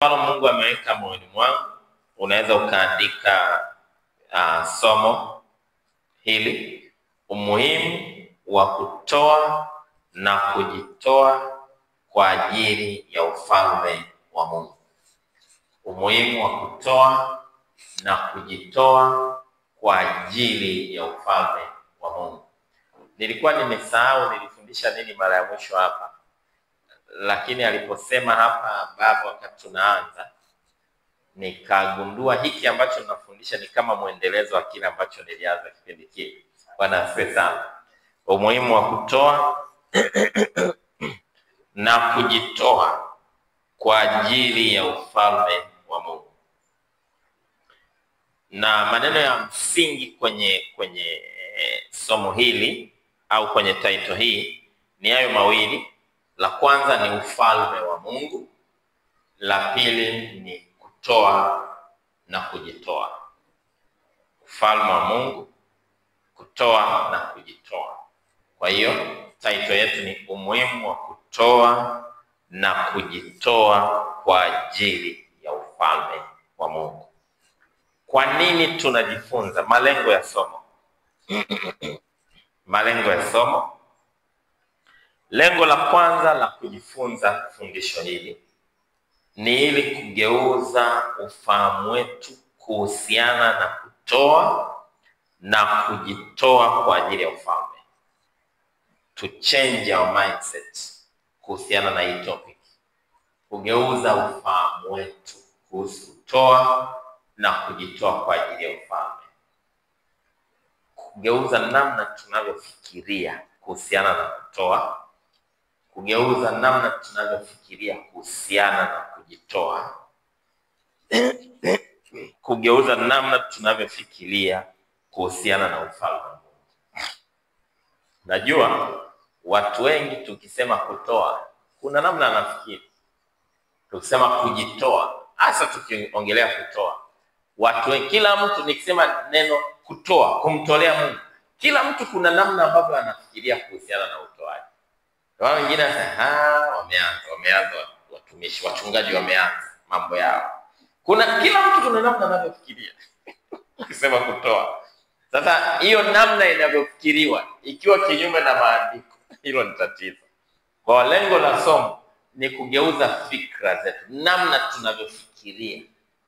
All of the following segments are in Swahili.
Mfano Mungu ameweka moyoni mwangu, unaweza ukaandika somo hili: umuhimu wa kutoa na kujitoa kwa ajili ya ufalme wa Mungu. Umuhimu wa kutoa na kujitoa kwa ajili ya ufalme wa Mungu. Nilikuwa nimesahau nilifundisha nini mara ya mwisho hapa, lakini aliposema hapa baba wakati tunaanza, nikagundua hiki ambacho ninafundisha ni kama mwendelezo wa kile ambacho nilianza kipindi kile. Bwana asifiwe sana. Umuhimu wa kutoa na kujitoa kwa ajili ya ufalme wa Mungu. Na maneno ya msingi kwenye somo hili au kwenye title hii ni hayo mawili. La kwanza ni ufalme wa Mungu, la pili ni kutoa na kujitoa. Ufalme wa Mungu, kutoa na kujitoa. Kwa hiyo title yetu ni umuhimu wa kutoa na kujitoa kwa ajili ya ufalme wa Mungu. Kwa nini tunajifunza? Malengo ya somo. Malengo ya somo. Lengo la kwanza la kujifunza fundisho hili ni ili kugeuza ufahamu wetu kuhusiana na kutoa na kujitoa kwa ajili ya ufalme. To change our mindset kuhusiana na hii topic. Kugeuza ufahamu wetu kuhusu kutoa na kujitoa kwa ajili ya ufalme. Kugeuza namna tunavyofikiria kuhusiana na kutoa. Kugeuza namna tunavyofikiria kuhusiana na kujitoa. Kugeuza namna tunavyofikiria kuhusiana na ufalme wa Mungu. Najua watu wengi tukisema kutoa, kuna namna anafikiri. Tukisema kujitoa, hasa tukiongelea kutoa, watu wengi, kila mtu nikisema neno kutoa, kumtolea Mungu, kila mtu kuna namna ambavyo anafikiria kuhusiana na utoaji. Kwa wengine wameanza watumishi, wachungaji wameanza mambo yao. Kila mtu kuna namna anavyofikiria ukisema kutoa. Sasa hiyo namna inavyofikiriwa ikiwa kinyume na maandiko, hilo ni tatizo. Kwa lengo la somo ni kugeuza fikra zetu, namna tunavyofikiria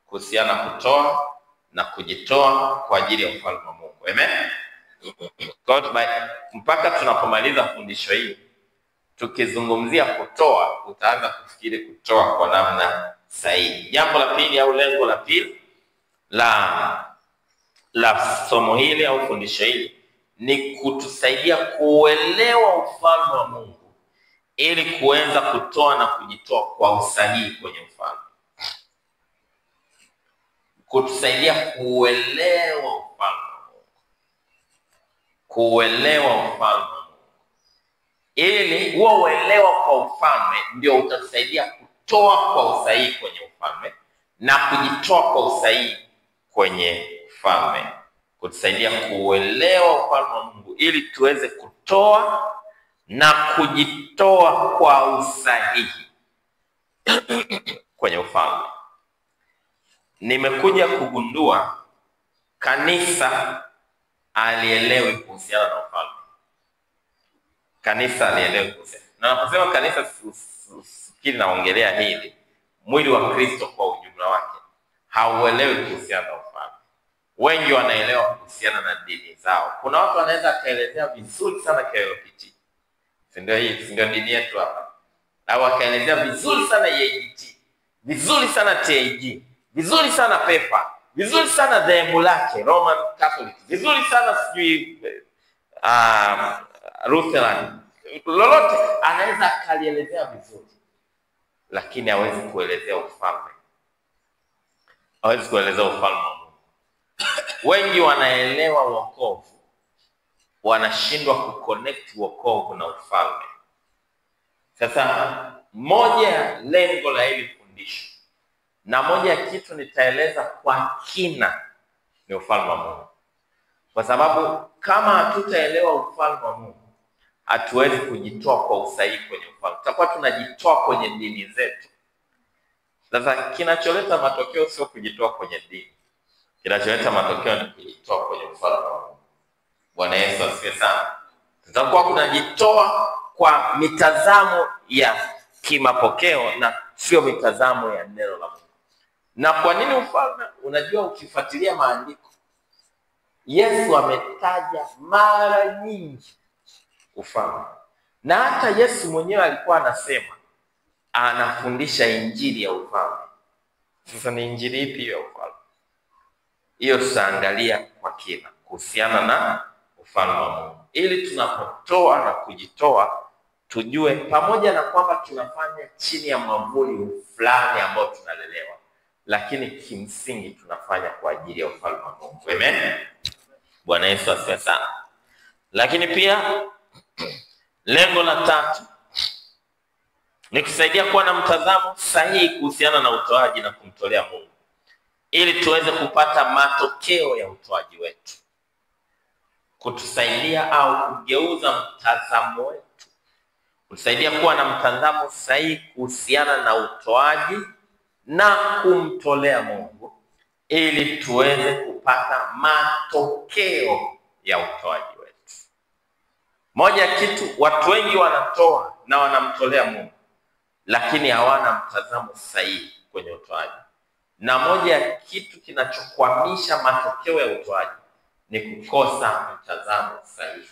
kuhusiana kutoa na kujitoa kwa ajili ya ufalme wa Mungu. Amen. Mpaka tunapomaliza fundisho hili, tukizungumzia kutoa, utaanza kufikiri kutoa kwa namna sahihi. Jambo la pili au lengo la pili la somo hili au fundisho hili ni kutusaidia kuelewa ufalme wa Mungu ili kuanza kutoa na kujitoa kwa usahihi kwenye ufalme. Kutusaidia kuelewa ufalme wa Mungu. Kuelewa ufalme wa Mungu. Ili huo uelewa kwa ufalme ndio utatusaidia kutoa kwa usahihi kwenye ufalme na kujitoa kwa usahihi kwenye ufalme. Kutusaidia kuelewa ufalme wa Mungu ili tuweze kutoa na kujitoa kwa usahihi kwenye ufalme. Nimekuja kugundua kanisa alielewi kuhusiana na ufalme. Kanisa alielewi kuhusiana. Na naposema kanisa sikili naongelea hili, mwili wa Kristo kwa ujumla wake hauelewi kuhusiana na ufalme. Wengi wanaelewa kuhusiana na dini zao. Kuna watu wanaweza kaelezea vizuri sana KLPT. Ndio dini yetu hapa. Au akaelezea vizuri sana EAGT, vizuri sana TAG, vizuri sana PEPA, vizuri sana dhehebu lake Roman Catholic, vizuri sana sijui Lutheran. Lolote anaweza akalielezea vizuri, lakini hawezi kuelezea ufalme. Hawezi kuelezea ufalme wa Mungu. Wengi wanaelewa wokovu, wanashindwa kuconnect wokovu na ufalme. Sasa moja ya lengo la hili fundisho na moja ya kitu nitaeleza kwa kina ni ufalme wa Mungu. Kwa sababu kama hatutaelewa ufalme wa Mungu, hatuwezi kujitoa kwa usahihi kwenye ufalme. Tutakuwa tunajitoa kwenye dini zetu, Sasa kinacholeta matokeo sio kujitoa kwenye dini. Kinacholeta matokeo ni kujitoa kwenye ufalme wa Mungu. Bwana Yesu asifiwe sana. Tutakuwa kunajitoa kwa mitazamo ya kimapokeo na sio mitazamo ya neno la Mungu. Na kwa nini ufalme? Unajua, ukifuatilia maandiko, Yesu ametaja mara nyingi ufalme. Na hata Yesu mwenyewe alikuwa anasema, anafundisha injili ya ufalme. Sasa ni injili ipi ya ufalme? Hiyo tutaangalia kwa kina kuhusiana na ufalme wa Mungu, ili tunapotoa na kujitoa tujue, pamoja na kwamba tunafanya chini ya mwavuli fulani ambao tunalelewa, lakini kimsingi tunafanya kwa ajili ya ufalme wa Mungu. Amen. Bwana Yesu asifiwe sana. Lakini pia lengo la tatu ni kusaidia kuwa na mtazamo sahihi kuhusiana na utoaji na kumtolea Mungu, ili tuweze kupata matokeo ya utoaji wetu, kutusaidia au kugeuza mtazamo wetu, kutusaidia kuwa na mtazamo sahihi kuhusiana na utoaji na kumtolea Mungu, ili tuweze kupata matokeo ya utoaji wetu. Moja ya kitu, watu wengi wanatoa na wanamtolea Mungu, lakini hawana mtazamo sahihi kwenye utoaji. Na moja ya kitu kinachokwamisha matokeo ya utoaji ni kukosa mtazamo sahihi,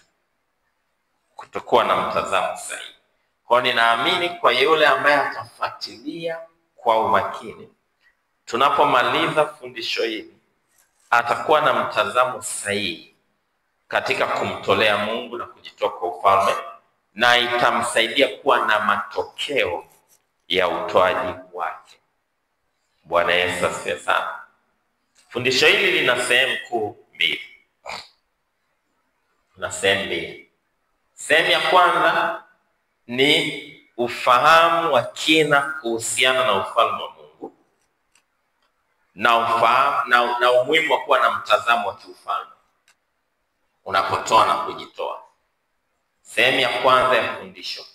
kutokuwa na mtazamo sahihi. Kwa ninaamini kwa yule ambaye atafuatilia kwa umakini, tunapomaliza fundisho hili atakuwa na mtazamo sahihi katika kumtolea Mungu na kujitoa kwa ufalme, na itamsaidia kuwa na matokeo ya utoaji wake. Bwana Yesu asifiwe sana. Fundisho hili lina sehemu kuu mbili. Sehemu ya kwanza ni ufahamu wa kina kuhusiana na ufalme wa Mungu na umuhimu wa kuwa na mtazamo wa kiufalme unapotoa na kujitoa. Sehemu ya kwanza ya fundisho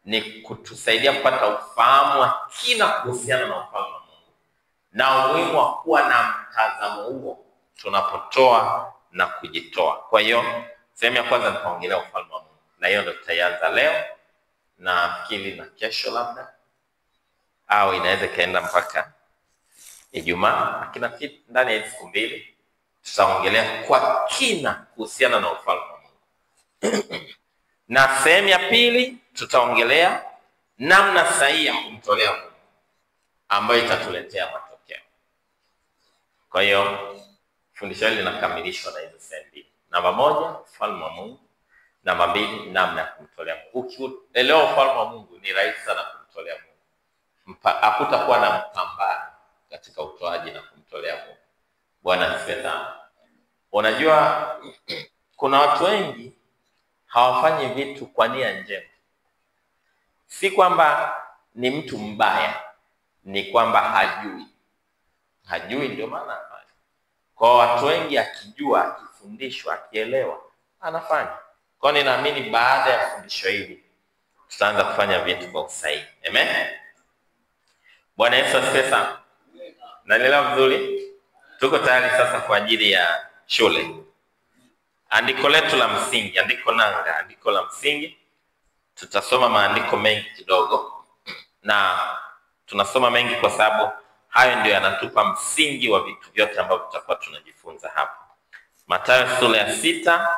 ni kutusaidia kupata ufahamu wa kina kuhusiana na ufalme wa Mungu na umuhimu wa kuwa na mtazamo huo tunapotoa na kujitoa. Kwa hiyo sehemu ya kwanza nitaongelea ufalme wa Mungu, na hiyo ndio tutaanza leo na akili na kesho labda, au inaweza kaenda mpaka Ijumaa, lakini ndani ya siku mbili tutaongelea kwa kina kuhusiana na ufalme wa Mungu. Na sehemu ya pili tutaongelea namna sahihi ya kumtolea Mungu ambayo itatuletea matokeo. Kwa hiyo fundisho hili linakamilishwa na hizo sehemu mbili. Namba moja, ufalme wa Mungu. Namba mbili, namna ya kumtolea Mungu. Ukielewa ufalme wa Mungu, ni rahisi sana kumtolea Mungu. Hakutakuwa na mpambano katika utoaji na kumtolea Mungu. Bwana asifiwe sana. Unajua kuna watu wengi hawafanyi vitu kwa nia njema. Si kwamba ni mtu mbaya, ni kwamba hajui ndio maana anafanya. Kwa watu wengi akijua, akifundishwa, akielewa, anafanya. Kwa ninaamini baada ya fundisho hili tutaanza kufanya vitu kwa usahihi. Amen. Bwana Yesu asifiwe sana. Naelewa vizuri? Tuko tayari sasa kwa ajili ya shule. Andiko letu la msingi, andiko nanga, andiko la msingi. Tutasoma maandiko mengi kidogo, na tunasoma mengi kwa sababu hayo ndio yanatupa msingi wa vitu vyote ambavyo tutakuwa tunajifunza hapa. Mathayo sura ya 6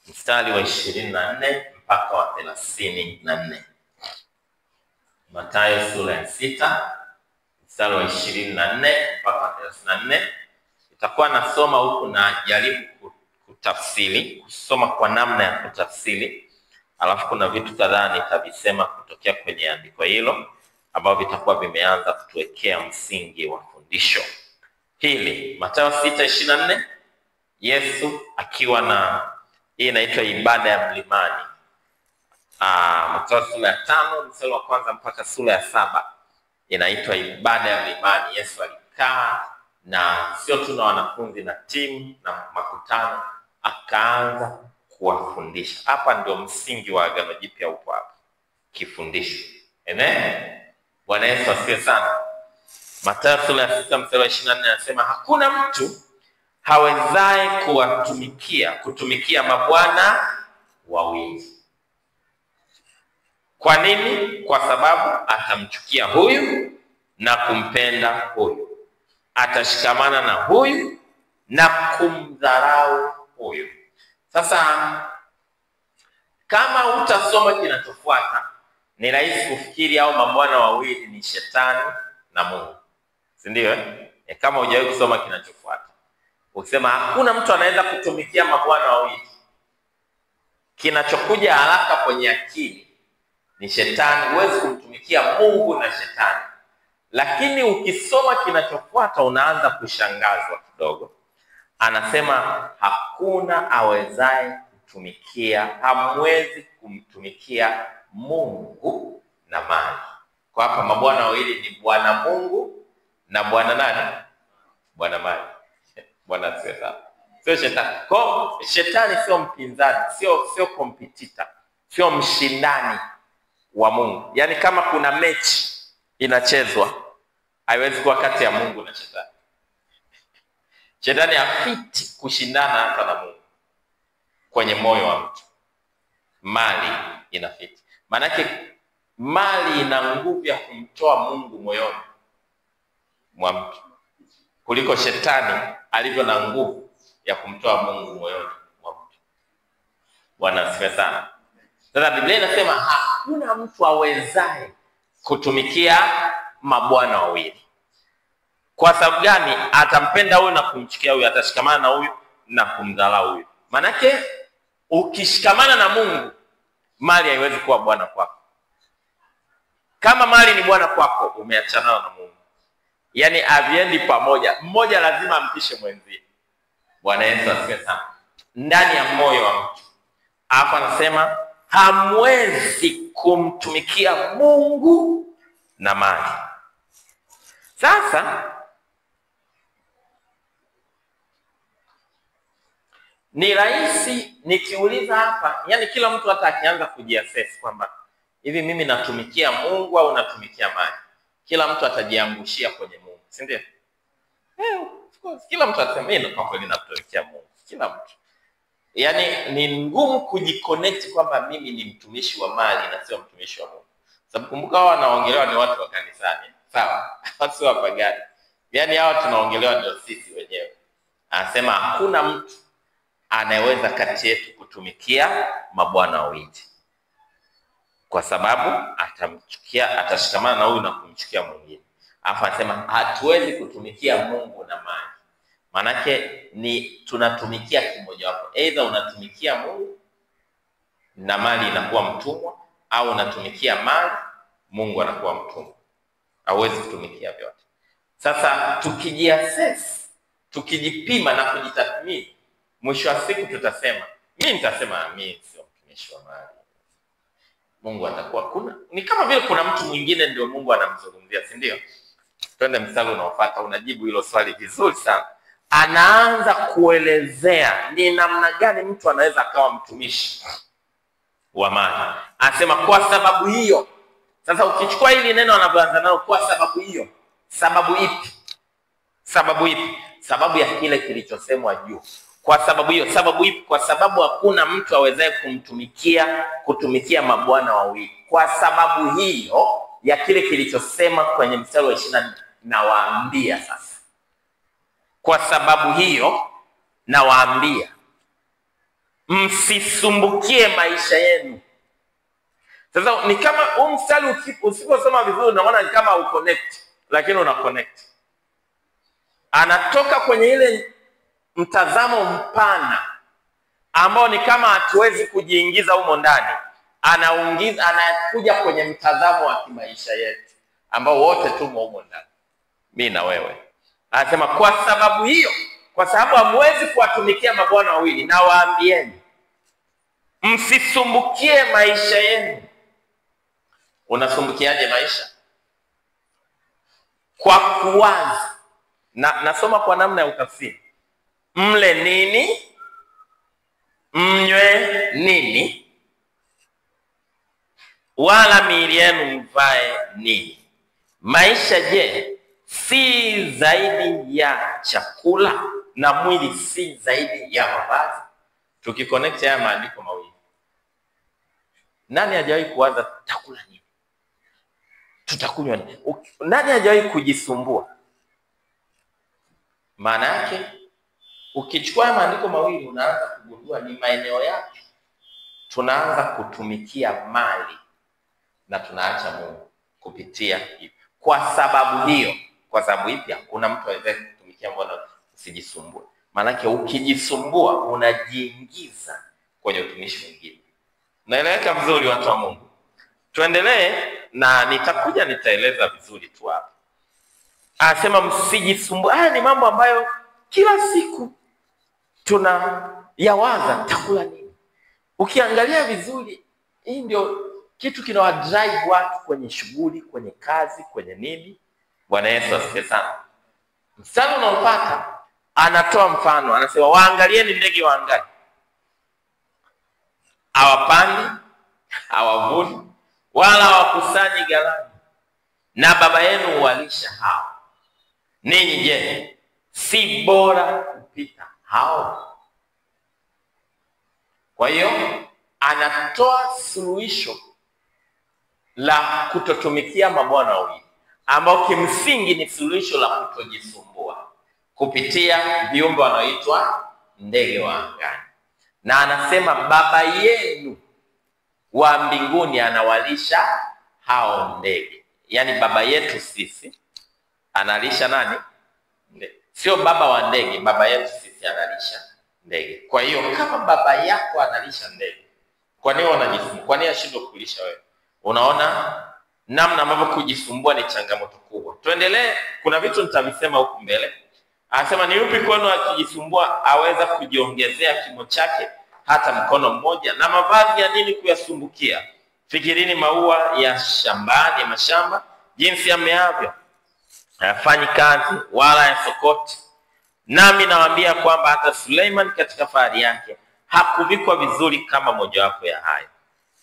mstari wa 24 mpaka wa 34. Mathayo sura ya 6 mstari wa 24 mpaka wa 34. Itakuwa nasoma huku na jaribu kutafsiri, kusoma kwa namna ya kutafsiri. Alafu kuna vitu kadhaa nitavisema kutokea kwenye andiko hilo ambavyo vitakuwa vimeanza kutuwekea msingi wa fundisho hili. Mathayo 6:24, Yesu akiwa na hii inaitwa ibada ya mlimani. Mathayo sura ya 5 mstari wa kwanza mpaka sura ya 7 inaitwa ibada ya mlimani. Yesu alikaa na sio tu na wanafunzi na timu na makutano, akaanza kuwafundisha. Hapa ndio msingi wa Agano Jipya upo hapa, kifundisho. Amen. Bwana Yesu asifiwe sana. Mathayo sura ya 6 mstari wa 24 anasema hakuna mtu hawezaye kutumikia mabwana wawili. Kwa nini? Kwa sababu atamchukia huyu na kumpenda huyu, atashikamana na huyu na kumdharau huyu. Sasa kama utasoma kinachofuata, ni rahisi kufikiri hao mabwana wawili ni shetani na Mungu, si ndio? Kama hujawahi kusoma kinachofuata, ukisema hakuna mtu anaweza kutumikia mabwana wawili, kinachokuja haraka kwenye akili ni shetani. Huwezi kumtumikia Mungu na shetani. Lakini ukisoma kinachofuata unaanza kushangazwa kidogo. Anasema hakuna awezaye kutumikia, hamwezi kumtumikia Mungu na mali. Kwa hapa mabwana wawili ni Bwana Mungu na bwana nani? Bwana mali. Bwana sio shetani. Kwa shetani sio mpinzani, sio competitor, sio mshindani wa Mungu. Yaani kama kuna mechi inachezwa, haiwezi kuwa kati ya Mungu na shetani. Shetani hafiti kushindana hata na Mungu kwenye moyo wa mtu. Mali inafiti. Maanake mali ina nguvu ya kumtoa Mungu moyoni mwa mtu kuliko shetani alivyo na nguvu ya kumtoa Mungu moyoni mwa mtu. Bwana asifiwe sana. Sasa Biblia inasema hakuna mtu awezaye kutumikia mabwana wawili. Kwa sababu gani? Atampenda huyu na kumchukia huyu, atashikamana na huyu na kumdharau huyu. Manake ukishikamana na Mungu, mali haiwezi kuwa bwana kwako. Kama mali ni bwana kwako, umeachana na Mungu. Yaani haviendi pamoja. Mmoja lazima ampishe mwenzie. Bwana Yesu asifiwe sana. Ndani ya moyo wa mtu. Hapa anasema hamwezi kumtumikia Mungu na mali. Sasa ni rahisi nikiuliza hapa, yani kila mtu hata akianza kujiassess kwamba hivi mimi natumikia Mungu au natumikia mali, kila mtu atajiangushia kwenye Mungu, si ndio? Of course, kila mtu atasema mimi kwa kweli natumikia Mungu. Kila mtu. Yaani ni ngumu kujiconnect kwamba mimi ni mtumishi wa mali na sio mtumishi wa Mungu. Sababu kumbuka hao wanaongelewa ni watu wa kanisani, sawa? Watu wa pagani. Yaani hao tunaongelewa ndio sisi wenyewe. Anasema hakuna mtu anayeweza kati yetu kutumikia mabwana wawili. Kwa sababu atashikamana na huyu na kumchukia mwingine. Alafu anasema hatuwezi kutumikia Mungu na mali. Manake ni tunatumikia kimoja wapo. Either unatumikia Mungu na mali inakuwa mtumwa, au unatumikia mali, Mungu anakuwa mtumwa. Hauwezi kutumikia vyote. Sasa tukijiassess, tukijipima na kujitathmini, mwisho wa siku tutasema, mimi nitasema mimi sio mtumishi wa mali. Mungu atakuwa ni kama vile kuna mtu mwingine ndio Mungu anamzungumzia, si ndio? Twende mstari unaofuata, unajibu hilo swali vizuri sana. Anaanza kuelezea ni namna gani mtu anaweza akawa mtumishi wa mali. Anasema kwa sababu hiyo. Sasa ukichukua hili neno anavyoanza nalo, kwa sababu hiyo. Sababu ipi? Sababu ipi? Sababu ya kile kilichosemwa juu. Kwa sababu hiyo. Sababu ipi? Kwa sababu hakuna mtu awezaye kutumikia mabwana wawili. Kwa sababu hiyo ya kile kilichosema kwenye mstari wa 24, nawaambia sasa. Kwa sababu hiyo nawaambia, msisumbukie maisha yenu. Sasa ni kama huu mstari usiposoma vizuri unaona ni kama uconnect, lakini una connect. Anatoka kwenye ile mtazamo mpana ambao ni kama hatuwezi kujiingiza humo ndani. Anakuja kwenye mtazamo wa kimaisha yetu ambao wote tumo humo ndani. Mimi na wewe. Anasema kwa sababu hiyo, kwa sababu hamwezi kuwatumikia mabwana wawili, na waambieni msisumbukie maisha yenu. Unasumbukiaje maisha? Kwa kuwaza. Nasoma kwa namna ya utafsiri. Mle nini? Mnywe nini? Wala miili yenu mvae nini? Maisha je, si zaidi ya chakula na mwili si zaidi ya mavazi? Tukiconnect haya maandiko mawili, nani hajawahi kuwaza tutakula nini? Tutakunywa nini? Nani hajawahi kujisumbua? Maana yake ukichukua maandiko mawili unaanza kugundua ni maeneo yake tunaanza kutumikia mali na tunaacha Mungu kupitia hiyo. Kwa sababu hiyo, kwa sababu ipi? Hakuna mtu aweze kutumikia Mungu usijisumbue. Maana yake ukijisumbua unajiingiza kwenye utumishi mwingine. Naeleweka vizuri watu wa Mungu? Tuendelee na nitaeleza vizuri tu hapa. Anasema msijisumbue. Haya ni mambo ambayo kila siku tunayawaza, takula nini? Ukiangalia vizuri, hii ndio kitu kinawadrive watu kwenye shughuli, kwenye kazi, kwenye nini. Bwana Yesu asifiwe sana. Mstari unaopata anatoa mfano, anasema waangalieni ndege wa angani. Hawapandi, hawavuni, wala hawakusanyi ghalani, na Baba yenu huwalisha hao. Ninyi je, si bora kupita hao? Kwa hiyo anatoa suluhisho la kutotumikia mabwana wawili, ambao kimsingi ni suluhisho la kutojisumbua kupitia viumbe wanaoitwa ndege wa angani. Na anasema Baba yenu wa mbinguni anawalisha hao ndege. Yaani baba yetu sisi analisha nani? Ndege. Sio baba wa ndege, baba yetu sisi analisha ndege. Kwa hiyo kama baba yako analisha ndege, kwa nini unajisumbua? Kwa nini ashindwe kulisha wewe? Unaona namna ambavyo kujisumbua ni changamoto kubwa. Tuendelee, kuna vitu nitavisema huku mbele. Anasema ni yupi kwenu akijisumbua aweza kujiongezea kimo chake hata mkono mmoja? Na mavazi ya nini kuyasumbukia? Fikirini maua ya shambani, mashamba jinsi yameavyo, hayafanyi kazi wala yasokoti. Nami nawaambia kwamba hata Suleiman katika fahari yake hakuvikwa vizuri kama mojawapo ya hayo.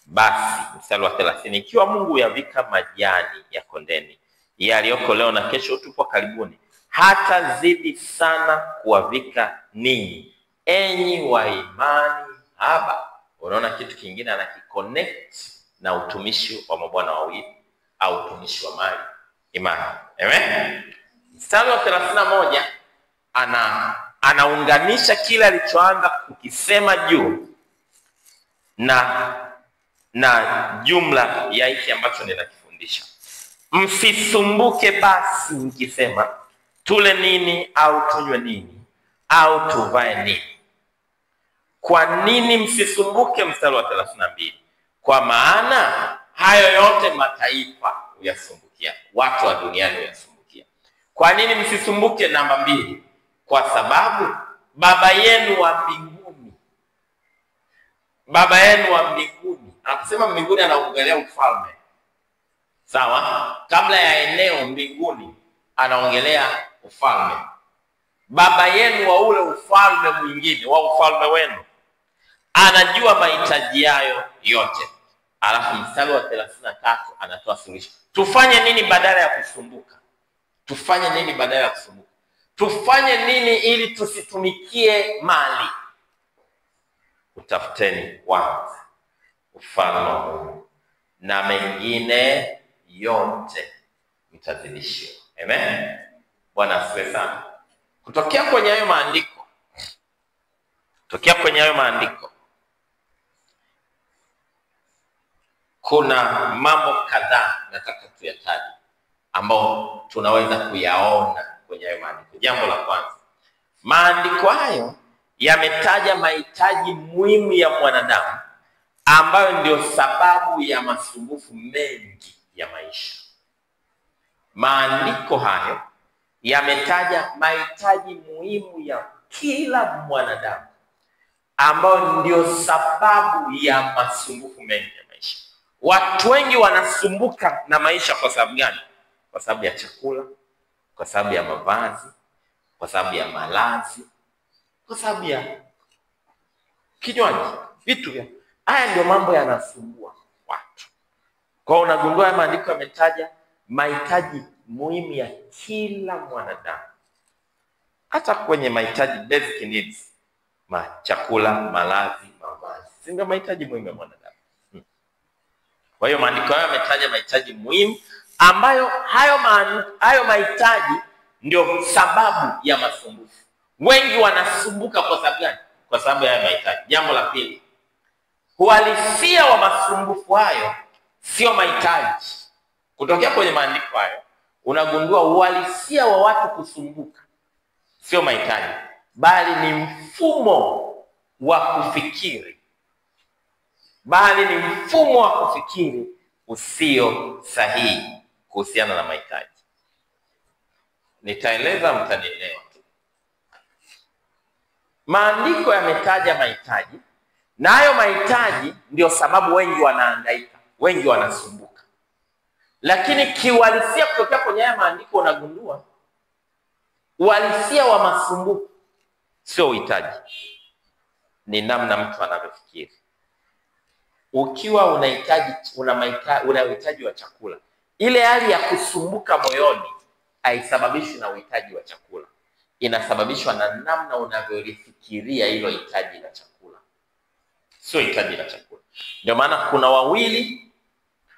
Basi mstari wa 30, ikiwa Mungu yavika majani ya kondeni yaliyoko leo na kesho utupwa karibuni, hata zidi sana kuwavika ninyi, enyi wa imani haba. Unaona kitu kingine anakiconnect na utumishi wa mabwana wawili au utumishi wa mali, imani. Amen. Mstari wa 31 anaunganisha kile alichoanza kukisema juu na jumla ya hiki ambacho ninakifundisha. Msisumbuke basi mkisema tule nini au tunywe nini au tuvae nini. Kwa nini msisumbuke? Mstari wa 32, kwa maana hayo yote mataifa huyasumbukia, watu wa duniani huyasumbukia. Kwa nini msisumbuke? Namba 2, kwa sababu Baba yenu wa mbinguni, Baba yenu wa mbinguni, anasema mbinguni anaongelea ufalme. Sawa? Kabla ya eneo mbinguni anaongelea ufalme. Baba yenu wa ule ufalme mwingine, wa ufalme wenu, anajua mahitaji yayo yote. Alafu mstari wa 33 anatoa suluhisho. Tufanye nini badala ya kusumbuka? Tufanye nini badala ya kusumbuka? Tufanye nini ili tusitumikie mali? Utafuteni kwanza ufalme wa Mungu na mengine yote mtazidishiwa. Amen. Bwana asifiwe sana. Kutokea kwenye hayo maandiko, kuna mambo kadhaa nataka tuyataje ambao tunaweza kuyaona kwenye hayo maandiko. Jambo la kwanza, maandiko hayo yametaja mahitaji muhimu ya mwanadamu ambayo ndio sababu ya masumbufu mengi ya maisha. Maandiko hayo yametaja mahitaji muhimu ya kila mwanadamu ambayo ndio sababu ya masumbufu mengi ya maisha. Watu wengi wanasumbuka na maisha kwa sababu gani? Kwa sababu ya chakula, kwa sababu ya mavazi, kwa sababu ya malazi, kwa sababu ya kinywaji, vitu vya haya ndio mambo yanasumbua watu. Kwa unagundua maandiko yametaja mahitaji muhimu ya kila mwanadamu, hata kwenye mahitaji basic needs, chakula, malazi, mavazi, ndio mahitaji muhimu ya mwanadamu. Kwa hiyo maandiko hayo yametaja mahitaji muhimu ambayo hayo mahitaji ndio sababu ya masumbufu. Wengi wanasumbuka kwa sababu gani? Kwa sababu ya mahitaji. Jambo la pili, uhalisia wa masumbufu hayo sio mahitaji. Kutokea kwenye maandiko hayo unagundua uhalisia wa watu kusumbuka sio mahitaji, bali ni mfumo wa kufikiri. Usio sahihi kuhusiana na mahitaji. Nitaeleza, mtanielewa. Maandiko yametaja mahitaji, na hayo mahitaji ndio sababu wengi wanahangaika, wengi wanasumbuka. Lakini kiuhalisia kutokea kwenye haya maandiko unagundua uhalisia wa masumbuko sio uhitaji, ni namna mtu anavyofikiri. Ukiwa una uhitaji wa chakula, ile hali ya kusumbuka moyoni haisababishwi na uhitaji wa chakula, inasababishwa na namna unavyolifikiria hilo hitaji la chakula, sio hitaji la chakula. Ndio maana kuna wawili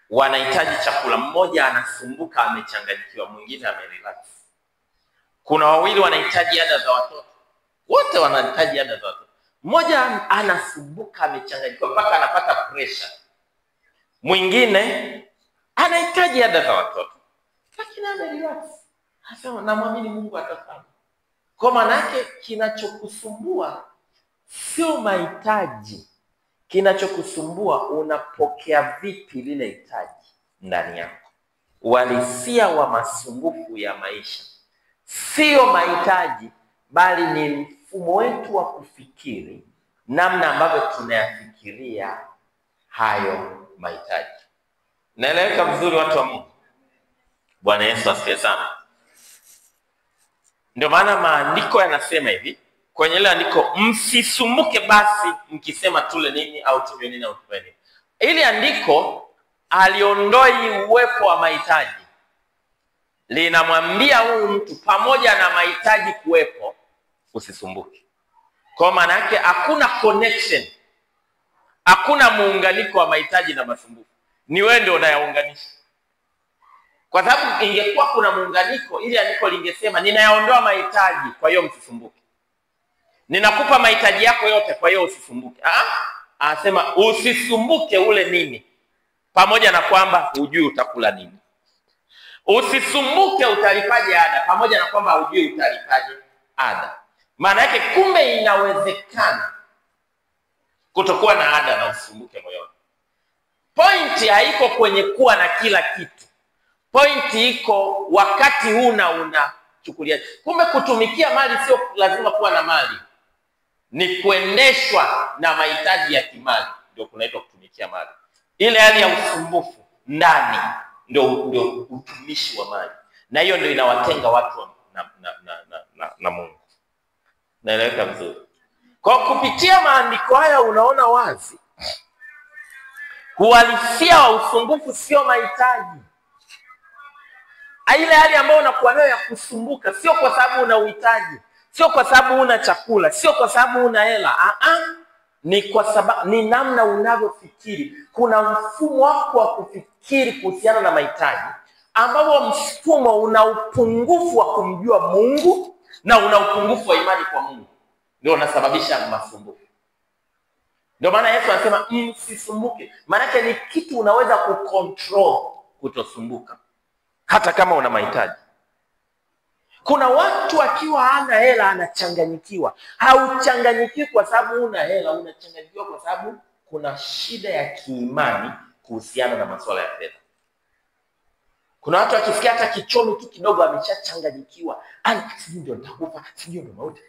wanahitaji chakula, mmoja anasumbuka amechanganyikiwa, mwingine amerelax. Kuna wawili wanahitaji ada za watoto, wote wanahitaji ada za watoto. Mmoja anasumbuka amechanganyikiwa mpaka anapata pressure, mwingine anahitaji ada za watoto lakini amerelax, anasema namwamini Mungu atafanya. Kwa maana yake kinachokusumbua sio mahitaji, kinachokusumbua unapokea vipi lile hitaji ndani yako. Uhalisia wa masumbufu ya maisha sio mahitaji, bali ni mfumo wetu wa kufikiri, namna ambavyo tunayafikiria hayo mahitaji. Naeleweka vizuri watu wa Mungu? Bwana Yesu asifiwe sana. Ndio maana maandiko yanasema hivi, kwenye ile andiko, msisumbuke basi mkisema tule nini au tunywe nini au tufanye nini. Ili andiko aliondoi uwepo wa mahitaji, linamwambia huyu mtu pamoja na mahitaji kuwepo usisumbuke. Kwa maana yake hakuna connection, hakuna muunganiko wa mahitaji na masumbufu, ni wewe ndio unayaunganisha. Kwa sababu ingekuwa kuna muunganiko, ili andiko lingesema ninayaondoa mahitaji, kwa hiyo msisumbuke. Ninakupa mahitaji yako yote, kwa hiyo usisumbuke. Anasema usisumbuke ule nini, pamoja na kwamba hujui utakula nini. Usisumbuke utalipaje ada, pamoja na kwamba hujui utalipaje ada. Maana yake kumbe inawezekana kutokuwa na ada na usumbuke moyoni. Pointi haiko kwenye kuwa na kila kitu. Pointi iko wakati unachukulia. Kumbe kutumikia mali sio lazima kuwa na mali, ni kuendeshwa na mahitaji ya kimali ndio kunaitwa kutumikia mali. Ile hali ya usumbufu ndani ndio utumishi wa mali, na hiyo ndio inawatenga watu na Mungu. Naeleweka vizuri? Kwa kupitia maandiko haya unaona wazi uhalisia wa usumbufu sio mahitaji. Ile hali ambayo unakuwa nayo ya kusumbuka sio kwa sababu una uhitaji, sio kwa sababu una chakula, sio kwa sababu una hela. Ni kwa sababu ni namna unavyofikiri. Kuna mfumo wako wa kufikiri kuhusiana na mahitaji, ambao mfumo una upungufu wa kumjua Mungu na una upungufu wa imani kwa Mungu, ndio unasababisha masumbuko. Ndio maana Yesu anasema msisumbuke. Maana yake ni kitu unaweza kucontrol kutosumbuka hata kama una mahitaji. Kuna watu akiwa hana hela anachanganyikiwa. Hauchanganyikiwi kwa sababu una hela, unachanganyikiwa kwa sababu kuna shida ya kiimani kuhusiana na masuala ya fedha. Kuna watu akisikia hata kichomi tu kidogo ameshachanganyikiwa. Sisi ndio nitakufa, sisi ndio mauti.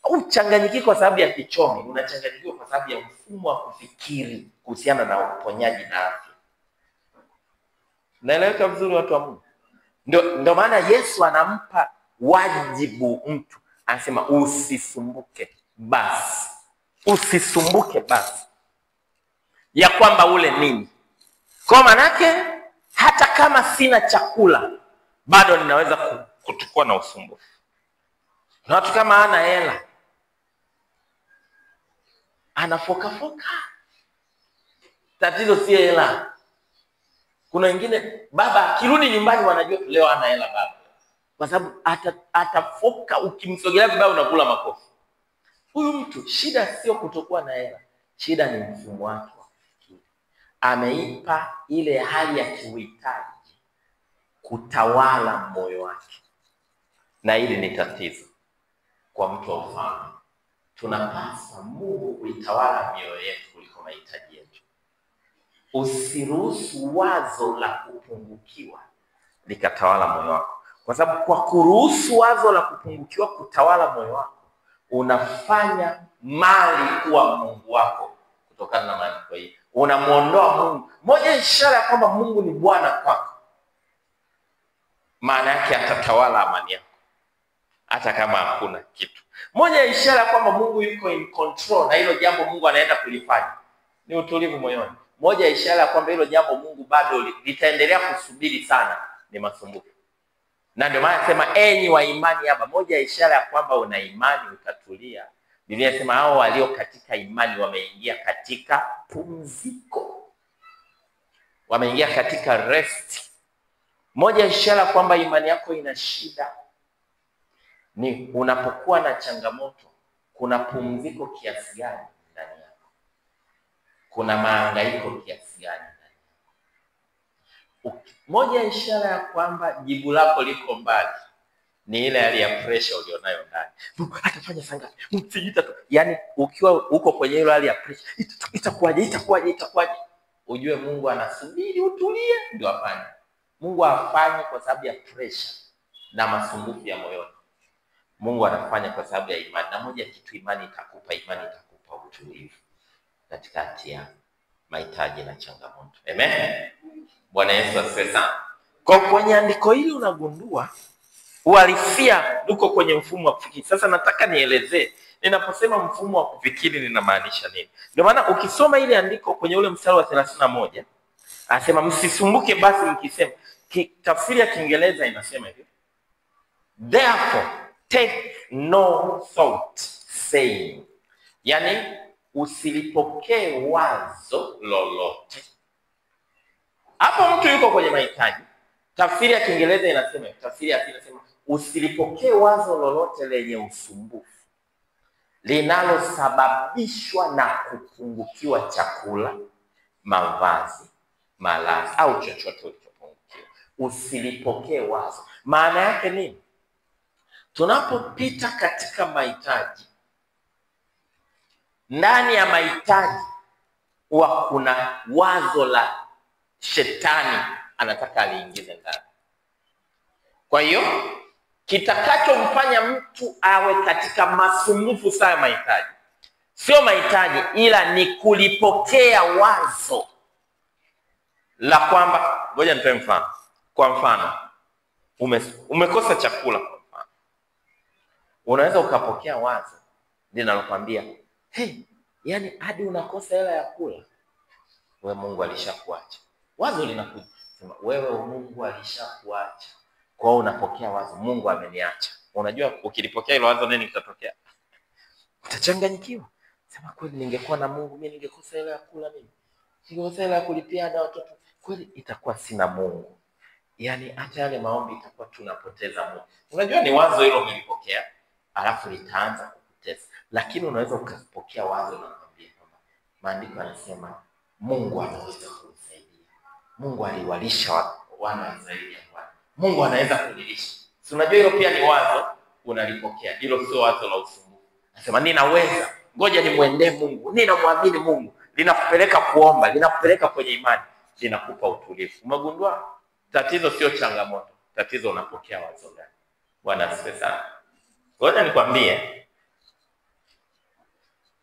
Uchanganyiki kwa sababu ya kichomi, unachanganyikiwa kwa sababu ya mfumo wa kufikiri kuhusiana na uponyaji na afya. Naeleweka vizuri watu wa Mungu? Ndio maana Yesu anampa wajibu mtu, anasema usisumbuke basi. Usisumbuke basi ya kwamba ule nini. Kwa maana yake hata kama sina chakula, bado ninaweza kutukua na usumbufu. Na watu kama ana hela, anafoka. Tatizo si hela. Kuna wengine baba akirudi nyumbani wanajua leo ana hela baba. Kwa sababu atafoka, ukimsogelea vibaya unakula makofi. Huyu mtu shida sio kutokuwa na hela. Shida ni mfumo wake wa kufikiri. Ameipa ile hali ya kiuhitaji kutawala moyo wake. Na hili ni tatizo kwa mtu wa ufahamu. Tunapaswa Mungu kuitawala mioyo yetu kuliko mahitaji yetu. Usiruhusu wazo la kupungukiwa likatawala moyo wako. Kwa sababu kwa kuruhusu wazo la kupungukiwa kutawala moyo wako, unafanya mali kuwa Mungu wako kutokana na maandiko hii. Unamuondoa Mungu. Moja ishara ya kwamba Mungu ni Bwana kwako, maana yake atatawala amani yako hata kama hakuna kitu. Moja ishara ya kwamba Mungu yuko in control na hilo jambo Mungu anaenda kulifanya ni utulivu moyoni. Moja ishara ya kwamba hilo jambo Mungu bado litaendelea kusubiri sana ni masumbufu. Na ndio maana nasema enyi wa imani hapa, moja ishara ya kwamba una imani utatulia. Biblia inasema hao walio katika imani wameingia katika pumziko. Wameingia katika rest. Moja ishara kwamba imani yako ina shida ni unapokuwa na changamoto, kuna pumziko kiasi gani ndani yako? Kuna mahangaiko kiasi gani ndani yako? Moja ishara ya kwamba jibu lako liko mbali ni ile hali ya pressure ulionayo ndani. Atafanya sanga, msijita tu. Yaani ukiwa uko kwenye ile hali ya pressure, itakuwaje? Ujue Mungu anasubiri utulie ndio afanye. Mungu afanye kwa sababu ya pressure na masumbufu ya moyoni. Mungu anafanya kwa sababu ya imani. Na moja kitu imani itakupa utulivu katikati ya mahitaji na changamoto. Amen. Bwana Yesu asifiwe sana. Kwa kwenye andiko hili unagundua uhalisia uko kwenye mfumo wa kufikiri. Sasa nataka nielezee ninaposema mfumo wa kufikiri ninamaanisha nini. Ndio maana ukisoma ile andiko kwenye ule mstari wa 31 anasema msisumbuke basi mkisema. Tafsiri ya Kiingereza inasema hivi: therefore take no thought saying, yani usilipokee wazo lolote. Hapo mtu yuko kwenye mahitaji. Tafsiri ya Kiingereza inasema, tafsiri ya pili inasema usilipokee wazo lolote lenye usumbufu linalosababishwa na kupungukiwa chakula, mavazi, malazi au chochote ulichopungukiwa. Usilipokee wazo. Maana yake nini? Tunapopita katika mahitaji, ndani ya mahitaji huwa kuna wazo la shetani anataka aliingize ndani. Kwa hiyo kitakachomfanya mtu awe katika masumbufu sana mahitaji sio mahitaji, ila ni kulipokea wazo la kwamba, ngoja nitoe mfano. Kwa mfano, umekosa chakula kwa mfano. Unaweza ukapokea wazo linalokuambia, yani hadi unakosa hela ya kula. Wewe Mungu alishakuacha. Wazo linakuja sema wewe Mungu alishakuacha. Kwa hiyo unapokea wazo Mungu ameniacha. Unajua ukilipokea hilo wazo nini kitatokea? Utachanganyikiwa. Sema kweli ningekuwa na Mungu mimi ningekosa hela ya kula mimi. Ningekosa hela ya kulipia ada watoto. Kweli itakuwa sina Mungu. Yaani hata yale maombi itakuwa tunapoteza Mungu. Unajua ni wazo hilo umelipokea, alafu litaanza kukutesa. Lakini unaweza ukapokea wazo na kumwambia kwamba maandiko yanasema Mungu anaweza kunisaidia. Mungu aliwalisha wana wa Israeli. Mungu anaweza kunilisha. Si unajua hilo pia ni wazo unalipokea. Hilo sio wazo la usumbufu. Nasema ninaweza. Ngoja nimwendee Mungu. Ninamwamini Mungu. Linakupeleka kuomba, linakupeleka kwenye imani, linakupa utulivu. Umegundua tatizo sio changamoto. Tatizo unapokea wazo gani. Bwana asifiwe sana. Ngoja nikwambie,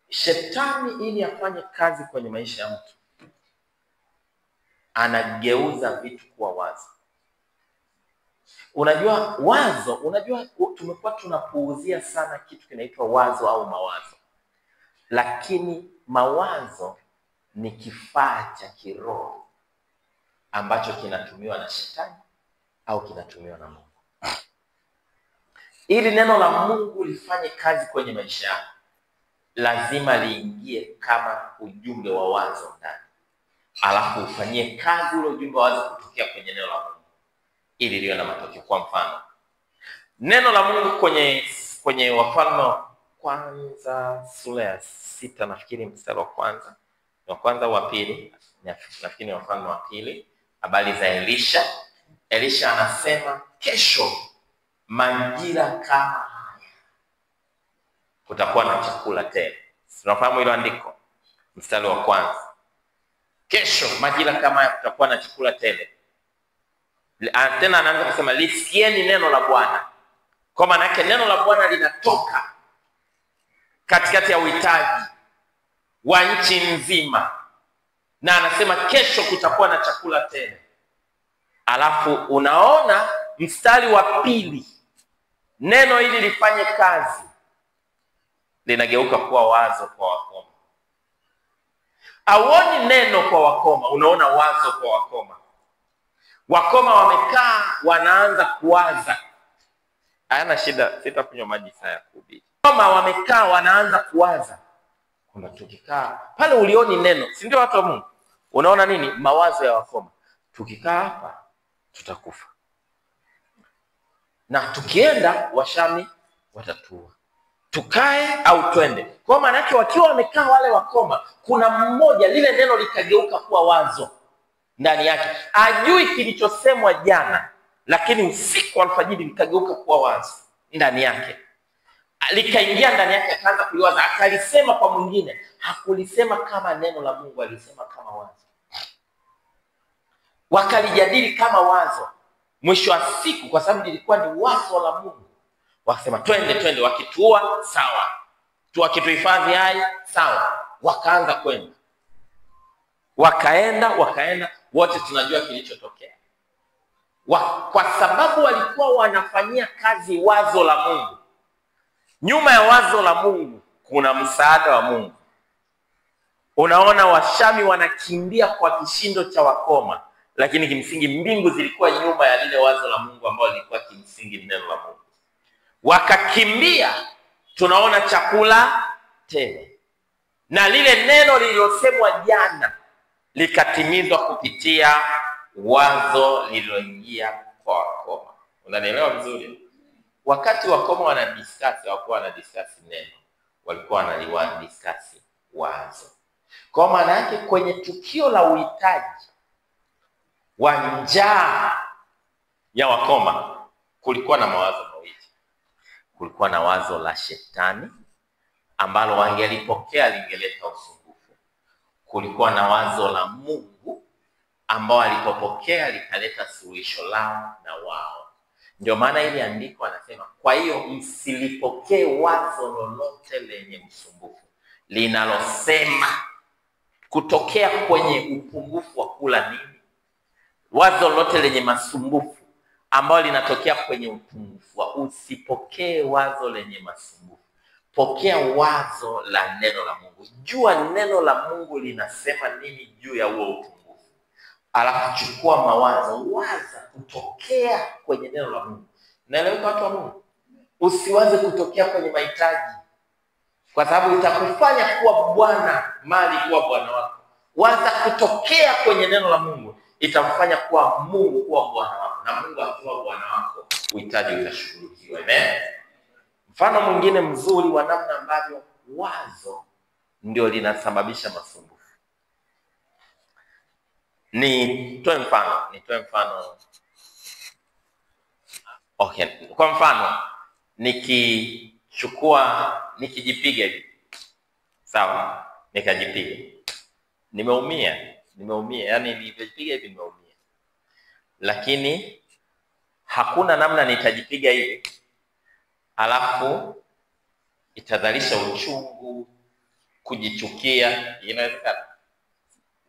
shetani ili afanye kazi kwenye maisha ya mtu anageuza vitu kuwa wazo. Unajua wazo, tumekuwa tunapuuzia sana kitu kinaitwa wazo au mawazo. Lakini mawazo ni kifaa cha kiroho ambacho kinatumiwa na shetani au kinatumiwa na Mungu. Ili neno la Mungu lifanye kazi kwenye maisha yako, lazima liingie kama ujumbe wa wazo ndani, alafu ufanyie kazi ule ujumbe wa wazo kutokea kwenye neno la Mungu ili liwe na matokeo. Kwa mfano, neno la Mungu kwenye Wafalme wa kwanza sura ya 6 nafikiri mstari wa kwanza wa pili, nafikiri Wafalme wa pili, habari za Elisha. Elisha anasema kesho majira kama haya kutakuwa na chakula tele. Tunafahamu hilo andiko, mstari wa kwanza. Kesho majira kama haya kutakuwa na chakula tele. Tena anaanza kusema lisikieni neno la Bwana. Kwa maana yake neno la Bwana linatoka katikati ya uhitaji wa nchi nzima, na anasema kesho kutakuwa na chakula tele. Alafu unaona mstari wa pili, neno hili lifanye kazi, linageuka kuwa wazo kwa wakoma. Auoni neno kwa wakoma, unaona wazo kwa wakoma. Wakoma wamekaa wanaanza kuwaza. Hayana shida, sitakunywa maji saa ya kuhubiri. Wakoma wamekaa wanaanza kuwaza. Kuna tukikaa pale, ulioni neno, si ndio watu wa Mungu? Unaona nini? Mawazo ya wakoma. Tukikaa hapa tutakufa, na tukienda Washami watatua, tukae au twende. Kwa maana yake wakiwa wamekaa wale wakoma, kuna mmoja lile neno likageuka kuwa wazo ndani yake. Ajui kilichosemwa jana, lakini usiku alfajiri likageuka kuwa wazo ndani yake. Likaingia ndani yake, akaanza kuliwaza, akalisema kwa mwingine. Hakulisema kama neno la Mungu, alisema kama wazo. Wakalijadili kama wazo. Mwisho wa siku, kwa sababu lilikuwa ni wazo la Mungu, wakasema twende, wakituua sawa, wakituhifadhi hai sawa. Wakaanza kwenda, wakaenda, wote tunajua kilichotokea. Kwa sababu walikuwa wanafanyia kazi wazo la Mungu. Nyuma ya wazo la Mungu kuna msaada wa Mungu. Unaona Washami wanakimbia kwa kishindo cha wakoma, lakini kimsingi mbingu zilikuwa nyuma ya lile wazo la Mungu ambalo lilikuwa kimsingi neno la Mungu. Wakakimbia, tunaona chakula tele. Na lile neno lililosemwa jana likatimizwa kupitia wazo lililoingia kwa wakoma. Unanielewa vizuri? Wakati wakoma wanadiscuss, hawakuwa wanadiscuss neno, walikuwa wanadiscuss wazo. Kwa maana yake kwenye tukio la uhitaji wa njaa ya wakoma kulikuwa na mawazo mawili. Kulikuwa na wazo la shetani ambalo wangelipokea lingeleta usumbufu. Kulikuwa na wazo la Mungu ambao alipopokea likaleta suluhisho lao na wao. Ndio maana ile andiko anasema, kwa hiyo msilipokee wazo lolote lenye msumbufu, linalosema kutokea kwenye upungufu wa kula nini. Wazo lolote lenye masumbufu ambalo linatokea kwenye upungufu, usipokee wazo lenye masumbufu. Pokea wazo la neno la Mungu. Jua neno la Mungu linasema nini juu ya huo upungufu. Alafu chukua mawazo, waza kutokea kwenye neno la Mungu. Naelewa watu wa Mungu? Usiwaze kutokea kwenye mahitaji, kwa sababu itakufanya kuwa bwana mali kuwa bwana wako. Waza kutokea kwenye neno la Mungu, itamfanya kuwa Mungu kuwa bwana wako, na Mungu akiwa bwana wako, uhitaji utashughulikiwa. Amen. Mfano mwingine mzuri wa namna ambavyo wazo ndio linasababisha masumbufu. Nitoe mfano. Okay. Kwa mfano, nikijipiga hivi. Sawa? Nikajipiga. Nimeumia. Yaani nilijipiga hivi nimeumia. Lakini hakuna namna nitajipiga hivi alafu itadhalisha uchungu, kujichukia. Inawezekana.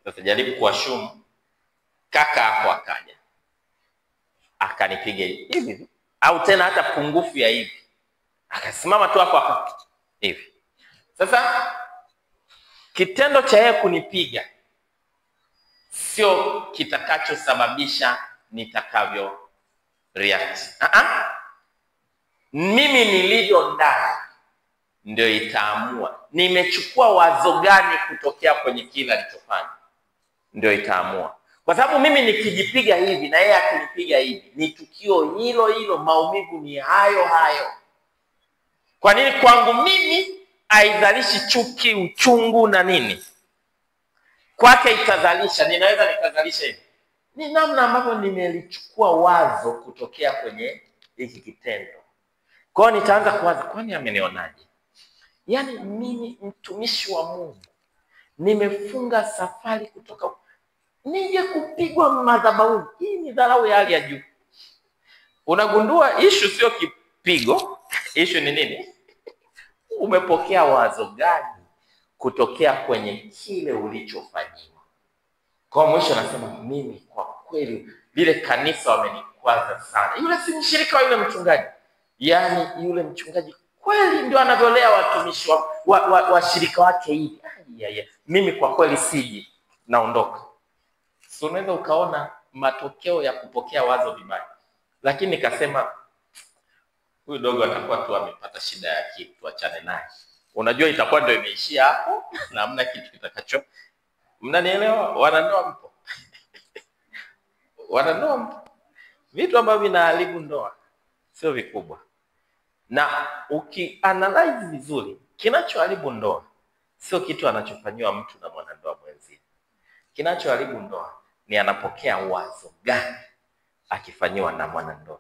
Sasa jaribu kuashumu kaka hapo akaja akanipiga hivi, au tena hata pungufu ya hivi, akasimama tu hapo hivi. Sasa kitendo cha yeye kunipiga sio kitakachosababisha nitakavyo react. Mimi nilivyo ndani ndio itaamua. Nimechukua wazo gani kutokea kwenye kila nilichofanya, ndio itaamua. Kwa sababu mimi nikijipiga hivi na yeye akinipiga hivi, ni tukio hilo hilo, maumivu ni hayo hayo. Kwa nini kwangu mimi haizalishi chuki, uchungu na nini? Kwake itazalisha. Ninaweza nikazalisha hivi. Ni namna ambavyo nimelichukua wazo kutokea kwenye hiki kitendo. Kwa hiyo nitaanza kuwaza, kwani amenionaje? Yaani mimi mtumishi wa Mungu nimefunga safari kutoka nije kupigwa madhabahuni. Hii ni dharau ya hali ya juu. Unagundua issue sio kipigo, issue ni nini? Umepokea wazo gani kutokea kwenye kile ulichofanyiwa? Kwa mwisho nasema mimi kwa kweli lile kanisa wamenikwaza sana. Yule si mshirika wa yule mchungaji. Yaani yule mchungaji kweli ndio anavyolea watumishi washirika wake hivi. Mimi kwa kweli siji, naondoka. So unaweza ukaona matokeo ya kupokea wazo vibaya. Lakini nikasema huyu dogo atakuwa tu amepata shida ya kitu, tuachane naye. Unajua itakuwa ndio imeishia hapo na hamna kitu kitakacho. Mnanielewa? Wanandoa mpo? Wanandoa mpo? Vitu ambavyo vinaharibu ndoa sio vikubwa. Na ukianalyze vizuri, kinachoharibu ndoa sio kitu anachofanywa mtu na mwanandoa mwenzie. Kinachoharibu ndoa ni anapokea wazo gani akifanywa na mwanandoa.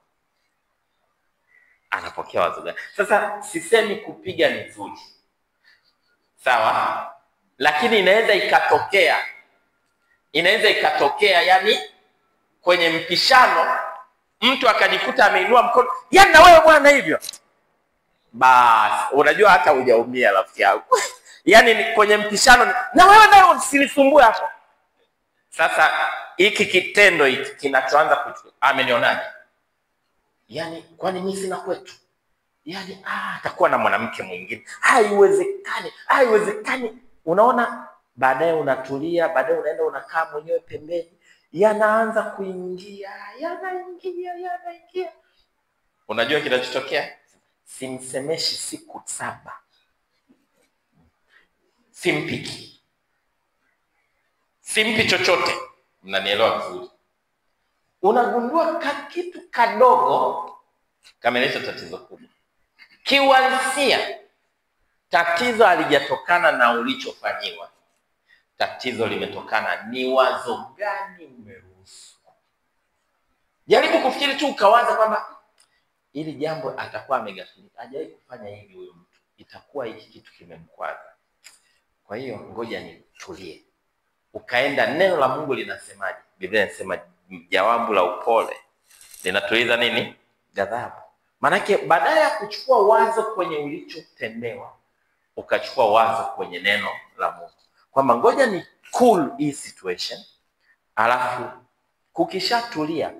Anapokea wazo gani? Sasa sisemi kupiga ni nzuri, sawa, lakini inaweza ikatokea yani kwenye mpishano mtu akajikuta ameinua mkono, yaani na wewe bwana hivyo. Basi unajua hata hujaumia rafiki yangu. Yaani kwenye mpishano na wewe nayo usinisumbue hapo. Sasa hiki kitendo hiki kinachoanza amenionaje? Yaani kwani mimi sina kwetu? Yaani atakuwa na mwanamke mwingine. Haiwezekani. Unaona, baadaye unatulia, baadaye unaenda unakaa mwenyewe pembeni. Yanaanza kuingia, yanaingia. Unajua kinachotokea? Simsemeshi siku 7. Simpiki. Simpi chochote. Mnanielewa vizuri? Unagundua kitu kadogo kameleta tatizo kubwa. Kiuhalisia tatizo halijatokana na ulichofanyiwa. Tatizo limetokana ni wazo gani umeruhusu. Jaribu kufikiri tu ukawaza kwamba ili jambo atakuwa amegafilika. Hajawahi kufanya hivi huyo mtu. Itakuwa hiki kitu kimemkwaza. Kwa hiyo ngoja nitulie. Ukaenda, neno la Mungu linasemaje? Biblia inasema jawabu la upole linatuliza nini? Ghadhabu. Manake badala ya kuchukua wazo kwenye ulichotendewa, ukachukua wazo kwenye neno la Mungu. Kwamba ngoja ni cool hii situation, alafu kukishatulia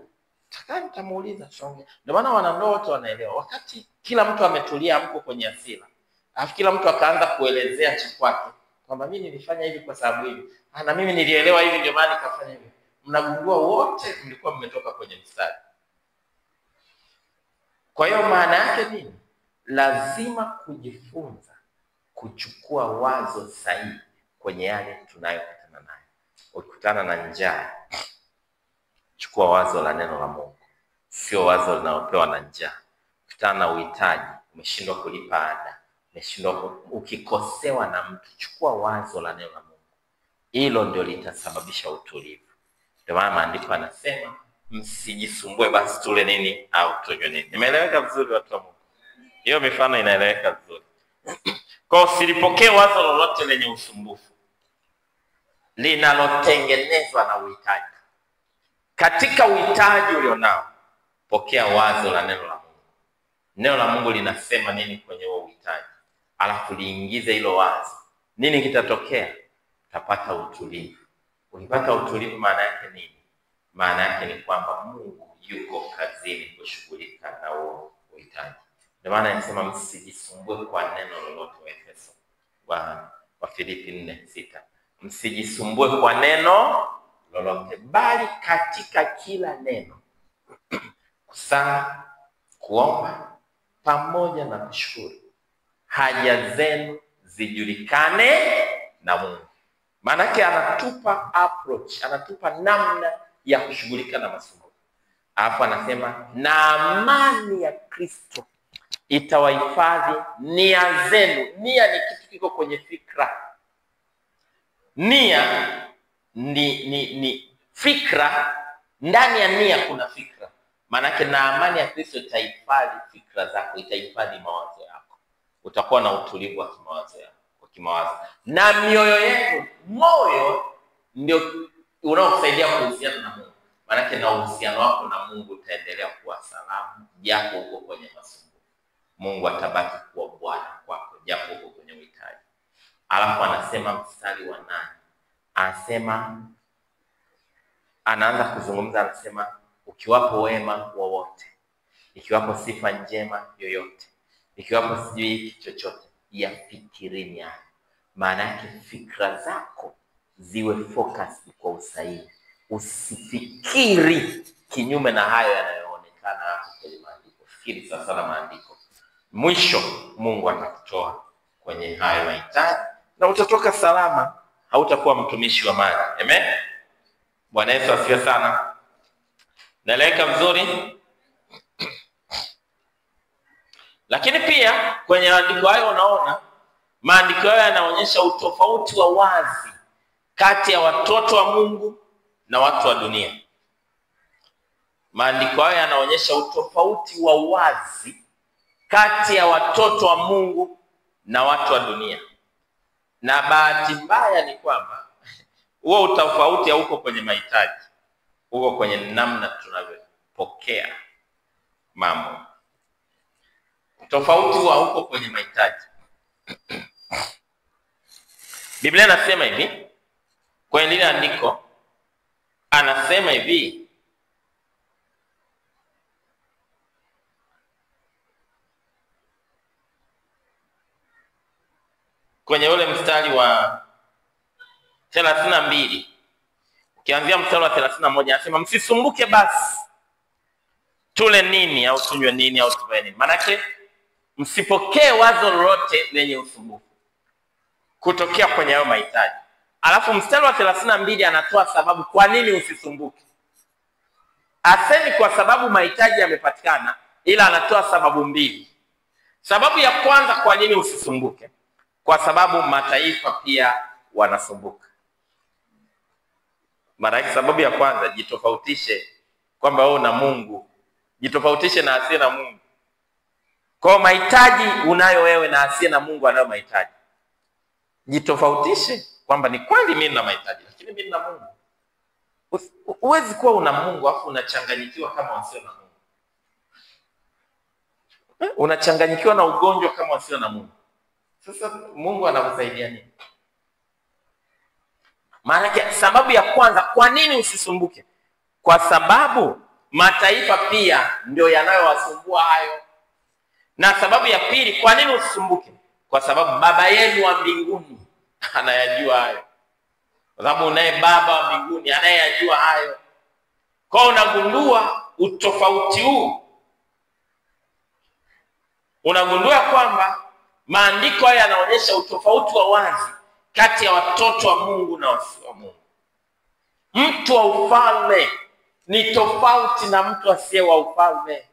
nitamuuliza songe. Ndio maana wanandoa wote wanaelewa. Wakati kila mtu ametulia mko kwenye hasira, alafu kila mtu akaanza kuelezea cha kwake kwamba mimi nilifanya hivi kwa sababu hivi, na mimi nilielewa hivi ndio maana nikafanya hivi. Mnagundua wote mlikuwa mmetoka kwenye mstari. Kwa hiyo maana yake nini? Lazima kujifunza kuchukua wazo sahihi kwenye yale tunayokutana nayo. Ukikutana na njaa, chukua wazo la neno la Mungu, sio wazo linalopewa na njaa. Ukikutana na uhitaji, umeshindwa kulipa ada, ukikosewa na mtu, chukua wazo la neno la Mungu. Hilo ndio litasababisha utulivu. Ndio maana maandiko yanasema msijisumbue basi tule nini au tunywe nini. Imeeleweka vizuri watu wa Mungu? Hiyo mifano inaeleweka vizuri. Kwa usilipokee wazo lolote lenye usumbufu linalotengenezwa na uhitaji. Katika uhitaji ulionao, pokea wazo la neno la Mungu. Neno la Mungu linasema nini kwenye huo uhitaji? Alafu liingize hilo wazo. Nini kitatokea? Utapata utulivu. Ukipata utulivu maana yake nini? Maana yake ni kwamba Mungu yuko kazini kushughulika na huo uhitaji. Ndio maana anasema msijisumbue kwa neno lolote, wa Efeso wa Filipi 4:6. Msijisumbue kwa neno lolote, bali katika kila neno kusali, kuomba pamoja na kushukuru. Haja zenu zijulikane na Mungu. Maanake anatupa approach, anatupa namna ya kushughulika na masumbuko. Alafu anasema na amani ya Kristo itawahifadhi nia zenu. Nia ni kitu kiko kwenye fikra. Nia ni fikra. Ndani ya nia kuna fikra. Maanake na amani ya Kristo itahifadhi fikra zako, itahifadhi mawazo yako. Utakuwa na utulivu wa kimawazo. Na mioyo yenu, moyo ndio unaokusaidia kuhusiana na Mungu. Maanake na uhusiano wako na Mungu utaendelea kuwa salama japo uko kwenye masumbuko. Mungu atabaki kuwa Bwana kwako japo uko kwenye uhitaji. Alafu anasema mstari wa 8. Anasema, anaanza kuzungumza, anasema ukiwapo wema wowote, ikiwapo sifa njema yoyote, ikiwapo sijui hiki chochote, yafikirini hayo. Maana yake fikra zako ziwe focus kwa usahihi. Usifikiri kinyume na hayo yanayoonekana hapo kwenye maandiko. Fikiri sasa na maandiko. Mwisho Mungu atakutoa kwenye hayo mahitaji na utatoka salama, hautakuwa mtumishi wa mali. Amen. Bwana Yesu asifiwe sana. Naeleweka vizuri? Lakini pia kwenye maandiko hayo unaona maandiko hayo yanaonyesha utofauti wa wazi kati ya watoto wa Mungu na watu wa dunia. Maandiko hayo yanaonyesha utofauti wa wazi kati ya watoto wa Mungu na watu wa dunia. Na bahati mbaya ni kwamba huo utofauti hauko kwenye mahitaji, uko kwenye namna tunavyopokea mambo. Tofauti huo hauko kwenye mahitaji. Biblia inasema hivi, kwenye lile andiko anasema hivi, kwenye ule mstari wa 32, ukianzia mstari wa 31, anasema msisumbuke basi tule nini au tunywe nini au tuvae nini. Maanake msipokee wazo lolote lenye usumbufu kutokea kwenye hayo mahitaji. Alafu mstari wa 32 anatoa sababu kwa nini usisumbuke. Asemi kwa sababu mahitaji yamepatikana, ila anatoa sababu mbili. Sababu ya kwanza kwa nini usisumbuke, kwa sababu mataifa pia wanasumbuka. Maana sababu ya kwanza, jitofautishe kwamba wewe na Mungu, jitofautishe na asiye na Mungu. Kwa mahitaji unayo wewe na asiye na Mungu anayo mahitaji. Jitofautishe kwamba ni kweli mimi na mahitaji, lakini mimi na Mungu. Huwezi kuwa una Mungu afu unachanganyikiwa kama wasio na Mungu. Unachanganyikiwa na ugonjwa kama wasio na Mungu. Sasa Mungu anakusaidia nini? Maana sababu ya kwanza kwa nini usisumbuke, kwa sababu mataifa pia ndio yanayowasumbua hayo. Na sababu ya pili kwa nini usisumbuke, kwa sababu baba yenu wa mbinguni anayajua hayo. Kwa sababu unaye baba wa mbinguni anayeyajua hayo. Kwa unagundua utofauti huu. Unagundua kwamba maandiko haya yanaonyesha utofauti wa wazi kati ya watoto wa Mungu na wasio wa Mungu. Mtu wa ufalme ni tofauti na mtu asiye wa ufalme.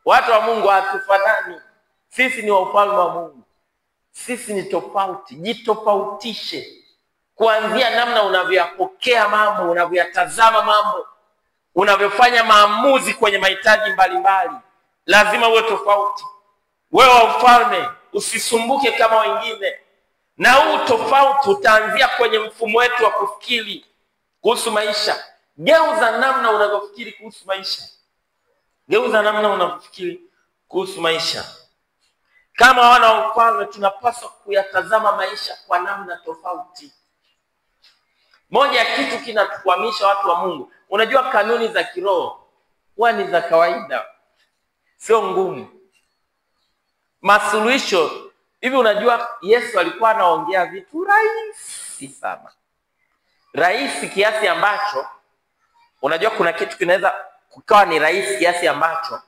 Watu wa Mungu hatufanani. Sisi ni wa ufalme wa Mungu. Sisi ni tofauti. Jitofautishe kuanzia namna unavyopokea mambo, unavyotazama mambo, unavyofanya maamuzi kwenye mahitaji mbalimbali. Lazima uwe tofauti. Wewe wa ufalme, usisumbuke kama wengine. Na huu tofauti utaanzia kwenye mfumo wetu wa kufikiri kuhusu maisha. Geuza namna unavyofikiri kuhusu maisha. Geuza namna unavyofikiri kuhusu maisha. Kama wana wa ufalme tunapaswa kuyatazama maisha kwa namna tofauti. Moja ya kitu kinatukwamisha watu wa Mungu, unajua kanuni za kiroho huwa ni za kawaida, sio ngumu. Masuluhisho hivi, unajua Yesu alikuwa anaongea vitu rahisi sana. Rahisi kiasi ambacho unajua kuna kitu kinaweza kukawa ni rahisi kiasi ambacho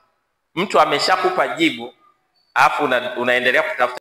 mtu ameshakupa jibu alafu unaendelea kutafuta